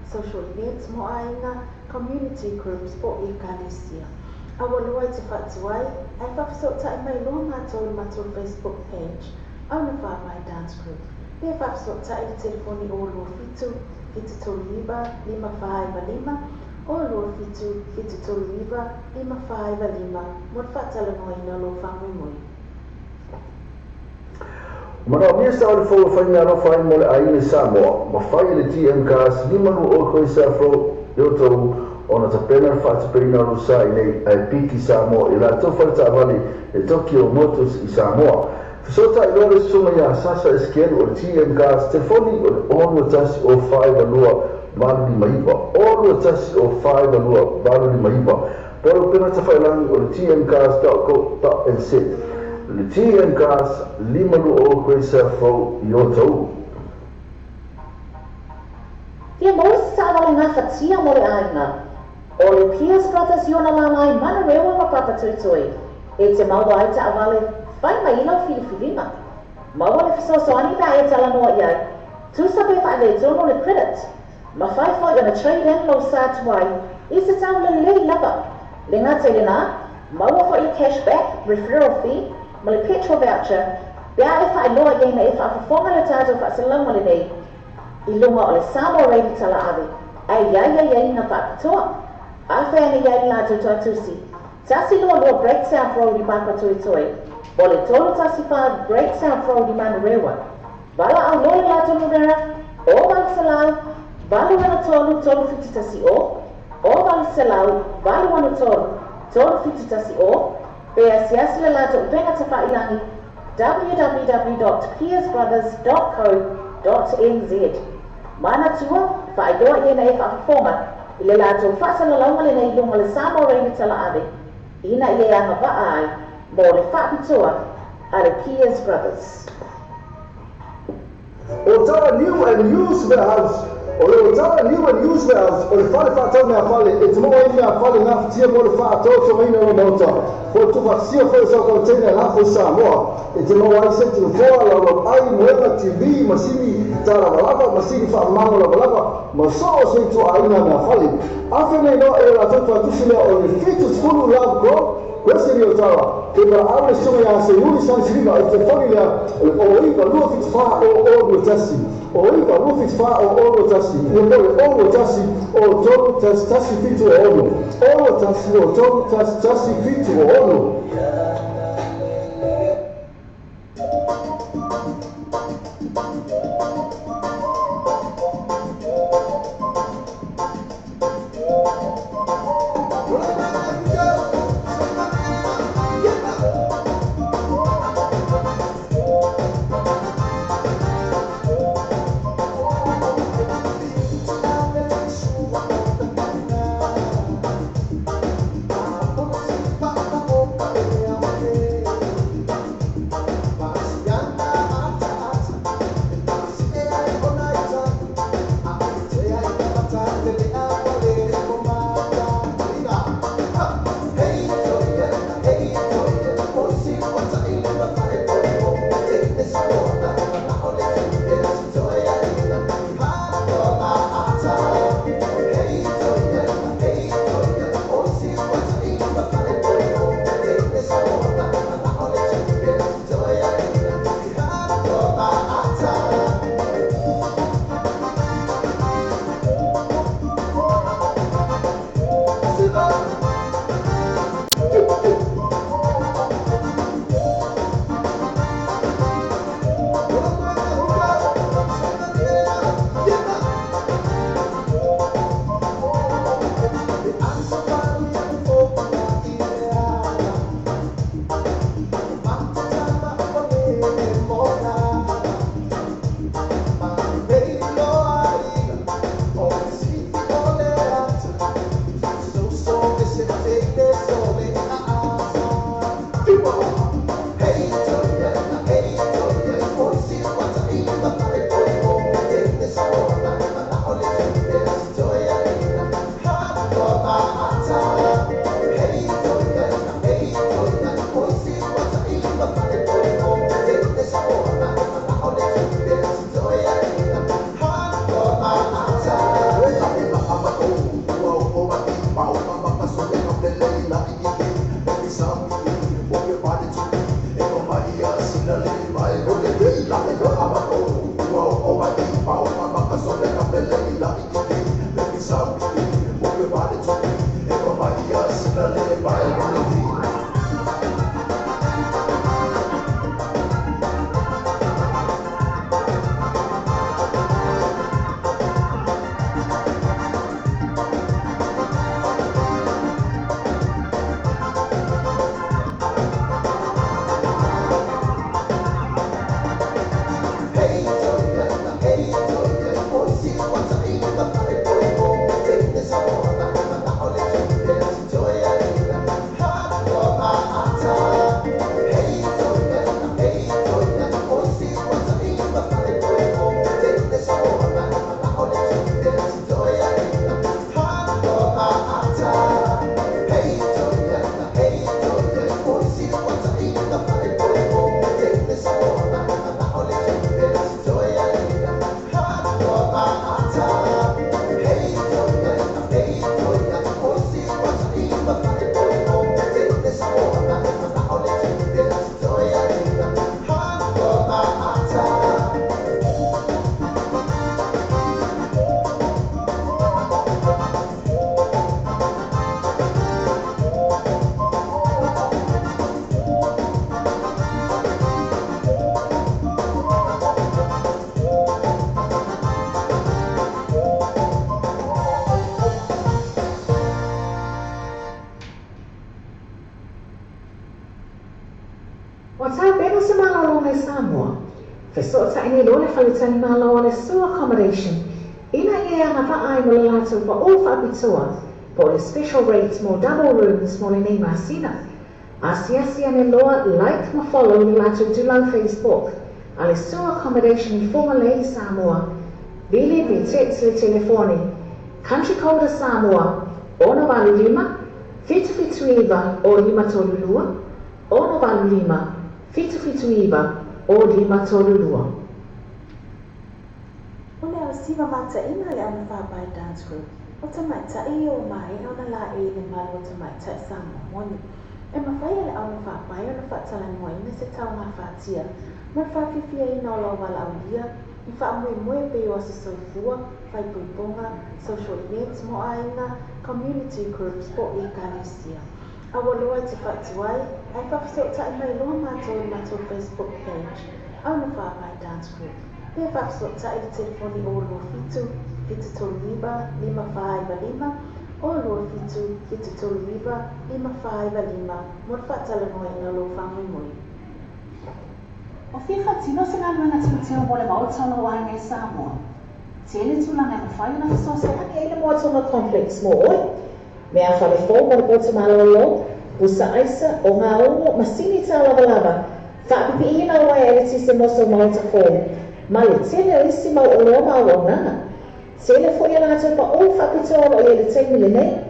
Social events mo ainga community groups po Ikanesia. Awalua te whatuai, ai whawhasota mai loa mātou Facebook page, au na whāpai dance group. Pia whawhasota i telefoni o lua fitu, fitu tolu iba, 555, o lua fitu, fitu tolu iba, 555, mo whatalanoa ina lo whamui. Mana o sa o fo fa na ro fa mo ai ni Samoa ma fa ile TM cast ni manu o ko sa fro yo to ona ta pena fa ta pena ro sa ile ai piki Samoa ila to fa ta vali e Tokyo Motors i Samoa so ta ilo le suma ya sasa esken o TM cast telefoni o no tas o 5 alua balu ni maiva o no tas o 5 alua balu ni maiva pero pena ta fa lang o tmcast.co.nz le TM cast lima o koe sa fo i o tau. Tia mōs sa wale ngā whatia mo le aina. O le Pierce Brothers iona la mai mana rewa ma papatutui. E te maua ai ta awale, whai mai ina o Filipilina. Maua le fisosoani ta e tala noa iai. Tu sa pe whai le tono le credit. Ma whai whai ana trade in lo sa tuai. I se tau le lei lava. Le ngā te lena, maua whai cashback, referral fee, ma le petrol voucher, bea e whai loa iei na e whaafafonga le tātou whaasalango le nei, i lunga o le Samoa Reidi tala awe, ai iai na whaakatoa, a whai ana iai la tūtua tūsi. Tasi lua Great South Road i Papa Tui Toi, o le tolu tasi wha Great South Road i Mana Rewa. Vala au loa la tonu rera, o wala salau, valu wana tolu fiti tasi o wala salau, valu wana tolu fiti tasi o, Pea siasi le lato upenga te whailangi www.piercebrothers.co.nz Mana tua, whaidoa iena e whaafonga i le lato whaasala launga le nei lunga le Samoa Reidi tala ave ina i e anga waa ai mo le whaapitua a le Pierce Brothers. O tawa new and used the house o le tala niwa ni Israel o le fale whaatau mea fale e te moa mea fale ngā whatia mo le whaatau so maina no mota o tu whasia whai sa kau tene la ko Samoa e te moa ai se te foa la ro ai moena TV masini tala walava masini whaamango la walava ma so se tu aina mea fale afe nei no e la tatu atusi lea o le fitu skulu love go Questa è tala che per aule sono ya se uni san siriva e te famiglia o iba lu fit fa o lo tassi o iba lu fit fa o lo tassi e poi o lo tassi o to tassi fitu o lo tassi o to tassi fitu o lo Whaitani malo le sua accommodation. Ina ia na vaai mo le lātou pa o whaapitoa po le special rates mo double rooms mo le nei masina. Asiasia ne loa like ma follow le lātou tulau Facebook. A le sua accommodation I Fongalei Samoa. Bili pe text le telefoni. Country code Samoa. Ono valu lima. Fitu fitu iwa o lima tolulua. Ono valu lima. Fitu fitu iwa o lima tolulua. Ole au siva mata ina le ana whapai dance group. O ta maita i o mai ona la e le malu o ta maita e Samoa moni. E mawhai le ana whapai ona whatala noa ina se tau ngā whatia. Ma whawhiwhia ina o lau wala au lia. I whaamue pe o ase soifua, whaipuiponga, social events mo aina, community groups po I kanesia. Awa loa te whatuai, ai whawhisota I mai loa mātou I mātou Facebook page. Au na whapai dance group. Pe whawhisota I le telefoni o lo fitu, fitu tolu liba, 555, o lo fitu, fitu tolu liba, 555, mo whatala noa ina lo whamui. O whiwha tino se ngā nuanga tino mo le mautalo o ai Samoa. Te ele tūlanga e whai na whasose. Ake ele moa tonga complex mo oi. Mea whale fō mo le bota malolo, busa aisa o ngā ongo masini tā lava lava. Whaapipi ina o ai ele tise moso mauta fō. Ma le tele o isi mau o loa mau o nanga. Tele fo ia lātou pa o whapitoa o ele teimi le nei.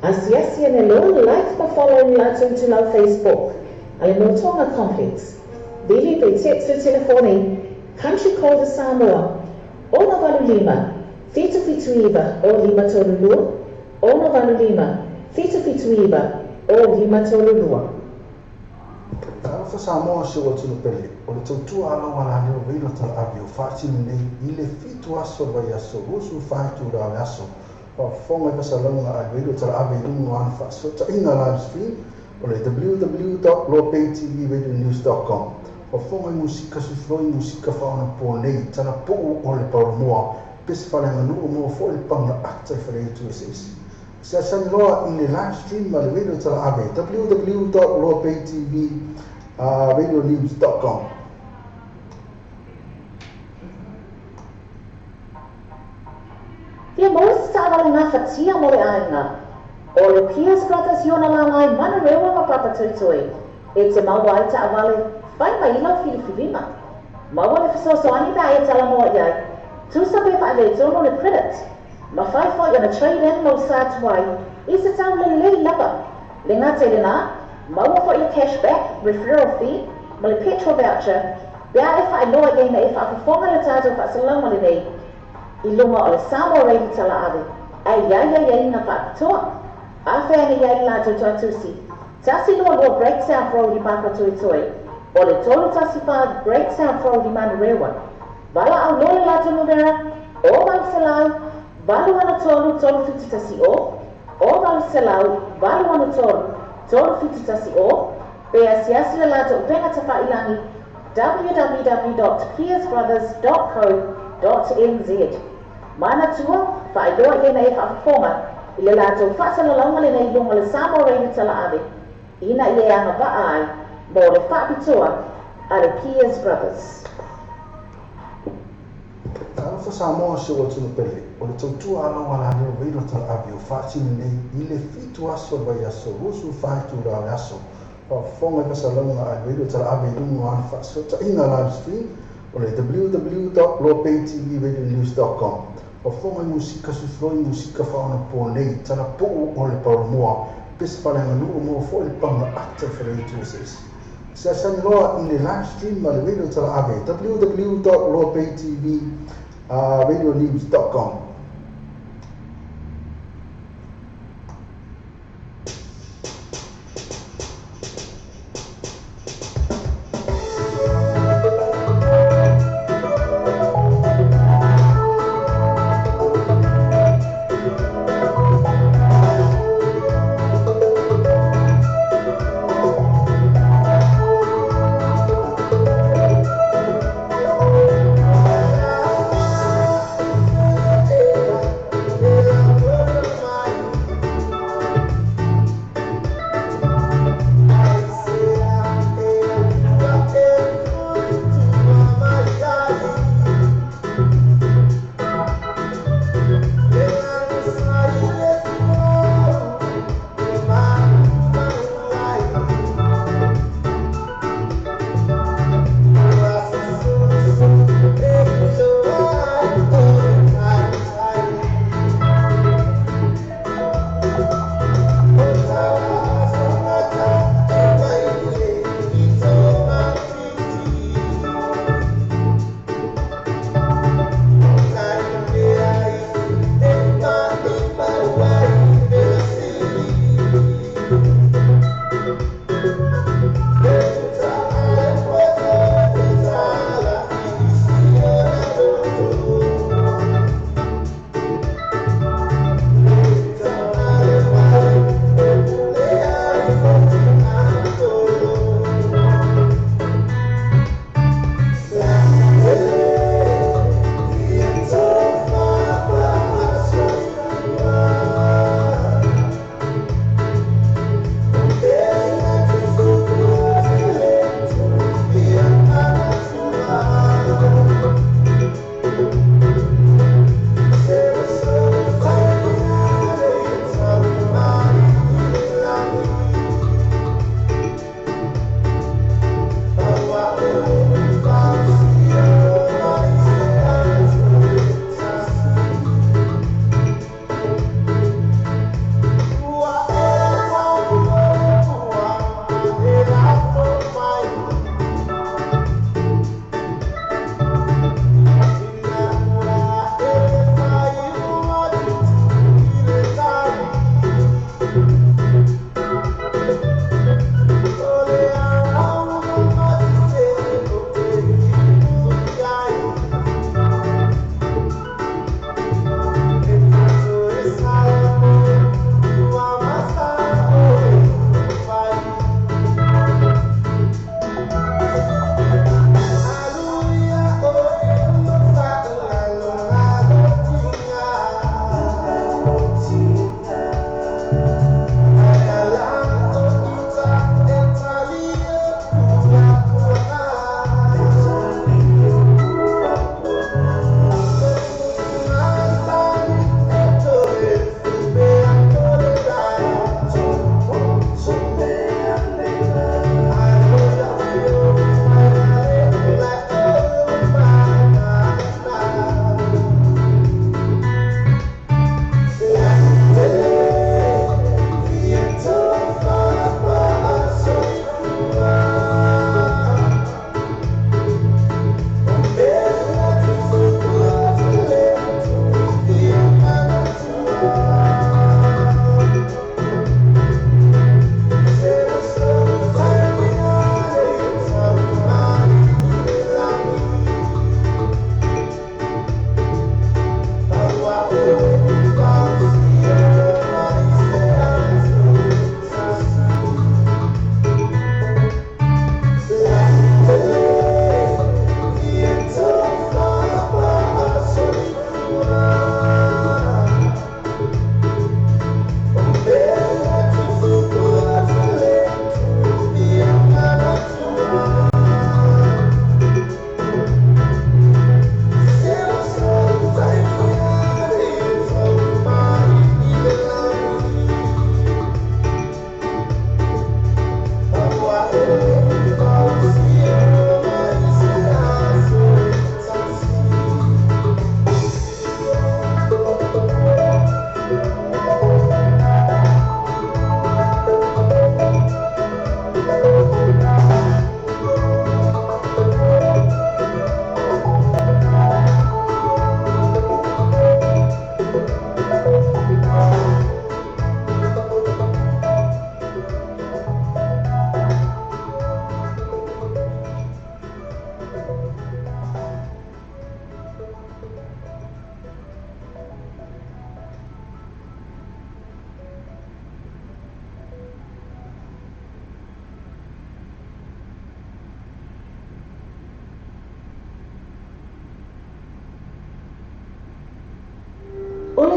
Asi ane loa like ma follow ni lātou tu lau Facebook. Ale no tonga complex. Bili pe text le telefoni. Country code Samoa. Ono valu lima. Fitu fitu iwa o lima tolulua. Ono valu lima. Fitu fitu iwa o lima tolulua. Alfa Samoa se o tunu pele. O le tautua ala wala leo veilo tala api o whaatini nei I le fitu aso vai aso. Usu whaitu rao aso. Whafonga kasa launga ai veilo tala api rungu an whaasota ina live stream. O le www.lopaytvradionews.com. Whafonga musika sufloi musika whaona po nei. Tana po o le paumoa. Pesi whalenga nuu mo fo le panga ata I whare tu SS. Se sani loa I le live stream ma le veilo tala api. www.lopaytvradionews.com. Ia mōs tāwale ngā whatia mo le ainga. O le Piers Brothers Iona Langai mana rewa ma papa tuitui. E te maua ai ta awale whai mai ilau Filipilima. Maua le whasosoani ta e tala moa iai. Tūsa pe whai le tono le credit. Ma whai whai ana trade in mo sa tuai. I se tau le lei lava. Le ngā te le nā, maua whai i cashback, referral fee, ma le petrol voucher. Bea e whai loa i na e whai whonga le tātou whasalama le nei. I lunga o le Samoa reidi tala ave. Ai iai na whakatoa. A whea ni iai lātou tuatusi. Tasi lua Great South Road I Papa Tuitui. O le tolu tasi wha Great South Road I Manurewa. Vala au lole lātou numera. O malu selau. Valu ana tolu fitu tasi o. O malu selau. Valu ana tolu fitu tasi o. Pea siasi le lātou upenga tafa ilangi. www.piersbrothers.co.nz. Mana tua, whaidoa I na e whaafonga. I le lātou whaasana launga le nei lunga le Samoa reini tala ave. Ina I e anga waa ai, mo le whaapitoa a le Piers Brothers. Alfa Samoa se o tunu pele. O le tautua ala wala leo veilo tala api o whaatini nei I le fitu aso vai aso. Usu whaitu rao aso. Whafonga kasa launga ai veilo tala api rungu an whaasota ina live stream. O le www.lopaytvradionews.com. Whafonga musika sufloi musika whaona po nei. Tana po o le paumoa. Pesi whalenga nuu mo fo le panga ata I whare tu SS. Se sani loa I le live stream ma le veilo tala ave. www.lopaytvradionews.com.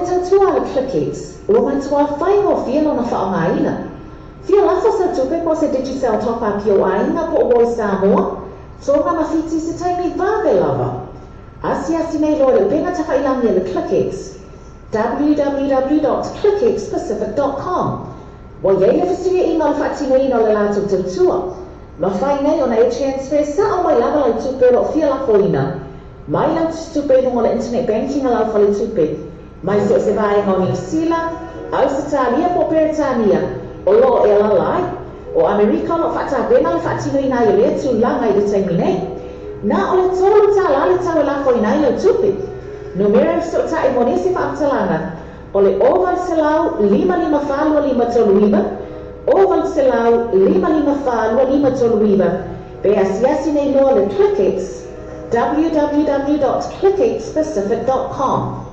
tautua le Clickix, ua maitua whai o fia lona whaongaina. Fia lafa sa tupe ko se digital top-up o aina po o i Samoa, tonga mawhiti se taimi vave lava. Asi nei loa le benga tawhailangi le Clickix, www.clickixpacific.com. Wa yei le fisiria ina le whaatino ino le lato tautua. Ma whai nei o na e transfer sa o mai lava lai tupe lo fia lafo ina. Mai lau tupe nungo le internet banking a lau whale tupe. Mai so se vai ngau New Zealand, Australia po Peritania, o lo e alalai, o Amerika lo whata bena le whaatino ina i lea tu langa i le taimi nei. Na o le tolu ta la le tau lafo ina i lau tupe. Numero so ta i monesi whaatalanga, o le oval se lau 5555 oval se lau 5555 pe asiasi nei loa le Clickix, www.clickixpacific.com.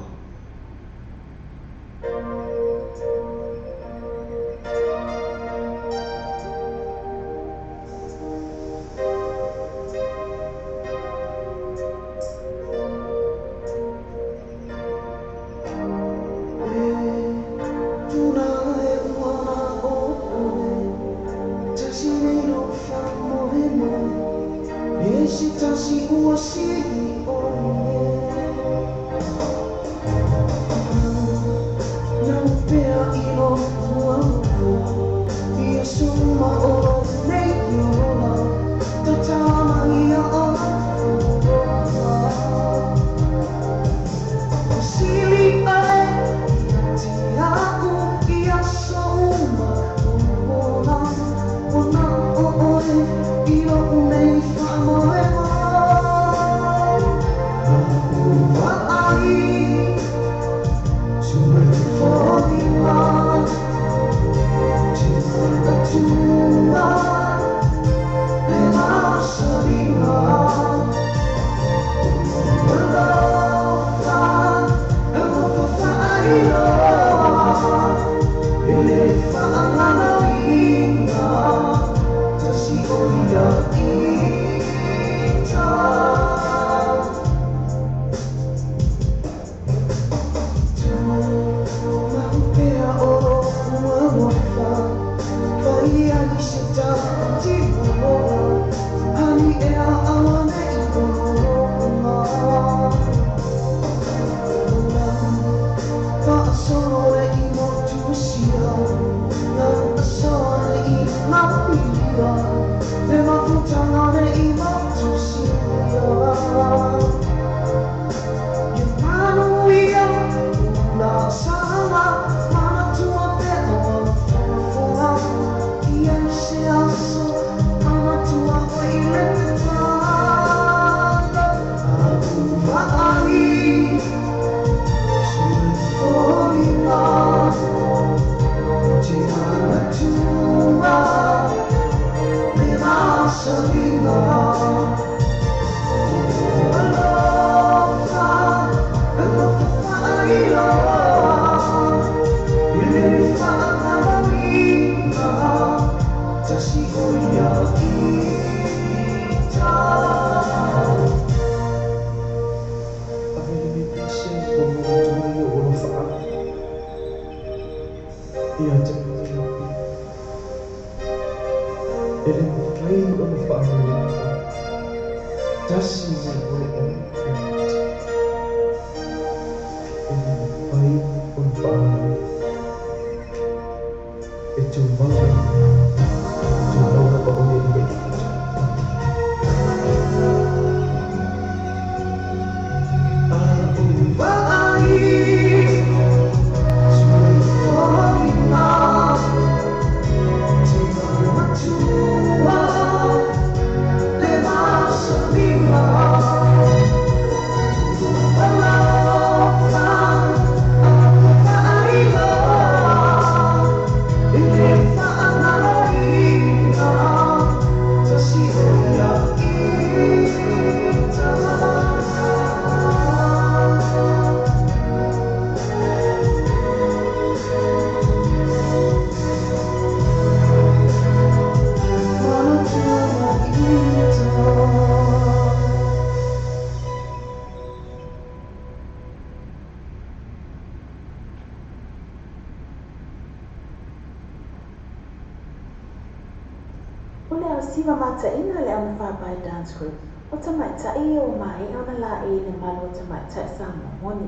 siva mataina le ona whapai dance group. O tamaitai o mai ona la e le malo o tamaitai Samoa moni.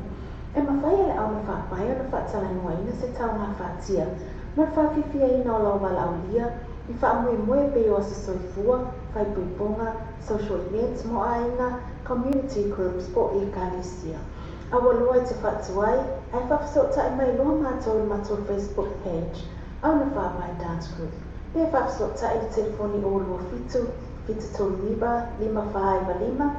E mawhai le ona whapai ona whaatalanua ina se tau ngā whaatia. Ma whawhiwhia ina o lau wala au lia. I whaamui moe pe o se soifua, whaipuiponga, social events mo aina, community groups po I Kalesia. Awa lua I te whaatuai, ai whawhasota I mai loa mātou Facebook page. Au na whapai dance group. Pe whawhasota I le telefoni o lua fitu, fitu tolu iwa, 555,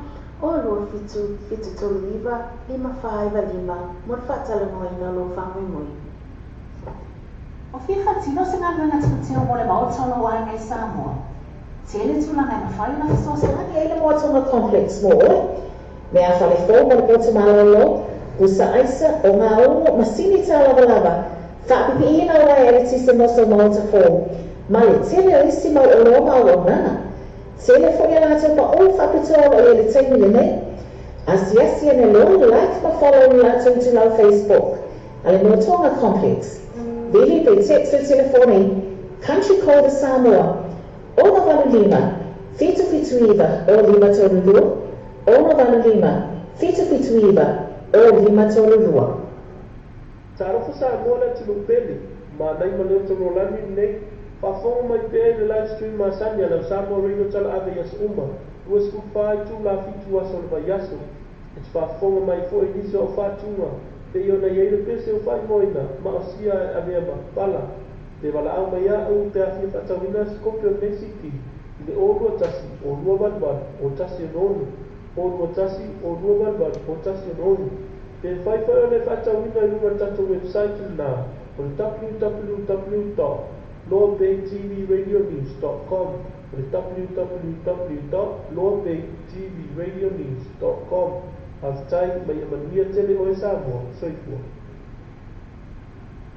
o lua fitu, fitu tolu iwa, 555, mo whaatalanua ina lo whamui mui. O whiwha tino se ngā ngana tukutio mo le maotolo o ai ngai Samoa. Tele tulanga na whai na fiso se Sani ai le moatonga complex mo oi. Me a whale fō mo le pote malolo, usa aisa o ngā ongo masini tā lava. Whaapipi ina o ai ele tise moso maota fō. Ma le tele o isi mau o loma o ngana. Tele fo ia lātou pa o whapitoa o ele teimi le nei. Asi ane lo like ma follow ni lātou tu lau Facebook. Ale moatonga complex. Vili pe text o telefoni, country code Samoa, Ona Valu Lima, Fitu Iwa, o Lima Tolulua, Ona Valu Lima, Fitu Iwa, o Lima Tolulua. Tarafu Samoa na tulupeli, ma nai maleo tololani nei, whafonga mai pēi le live stream ma sanya na Samoa Radio Tala Ave Yas Uma, ua skupai tu la fitu aso le vayaso, it's whafonga mai fo e nisa o whatunga, pe iona yeile pese o whai moina, ma o sia e avea ma pala. Te wala au mai au te awhia whatawina Skopje o Mesiki, I le orua tasi o rua wanwan o tasi o nonu, orua tasi o rua wanwan o tasi o nonu. Te whaiwhai o le whatawina I runga tato website na, o le www.lawbaytvradionews.com, o le www.lawbaytvradionews.com. Haftai mai amanuia tele o e Samoa, soifua.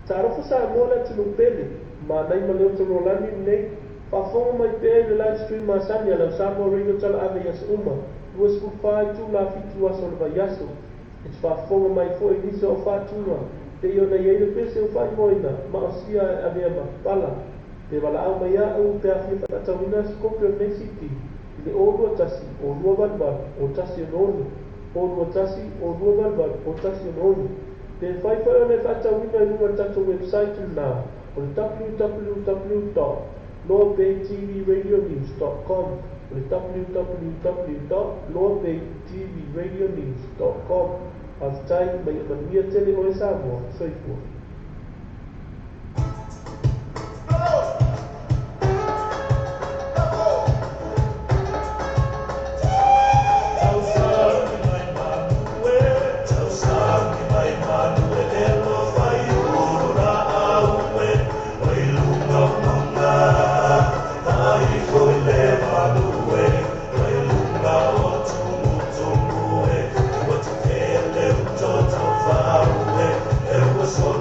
Tarafu Samoa na tulupele, ma nai maleo tololani nei, whafonga mai pēi le live stream ma sanya na Samoa Radio Tala Ave Yas Uma, ua skupai tu la fitu aso le vayaso, it's whafonga mai fo e nisa o whatunga, te iona yeile pese o whai moina, ma o sia e avea ma pala, te wala au mai au te awhia whatawina Skopje o Mesiki, I le orua tasi o rua wanwan o tasi o nonu, orua tasi o rua wanwan o tasi o nonu. Te whaiwhai o ne whatawina I runga tato website na, o le www.lawbaytvradionews.com, o le www.lawbaytvradionews.com. Haftai mai amanuia tele o e Samoa, soifua. Son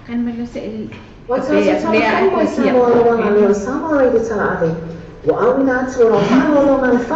Kan melose What's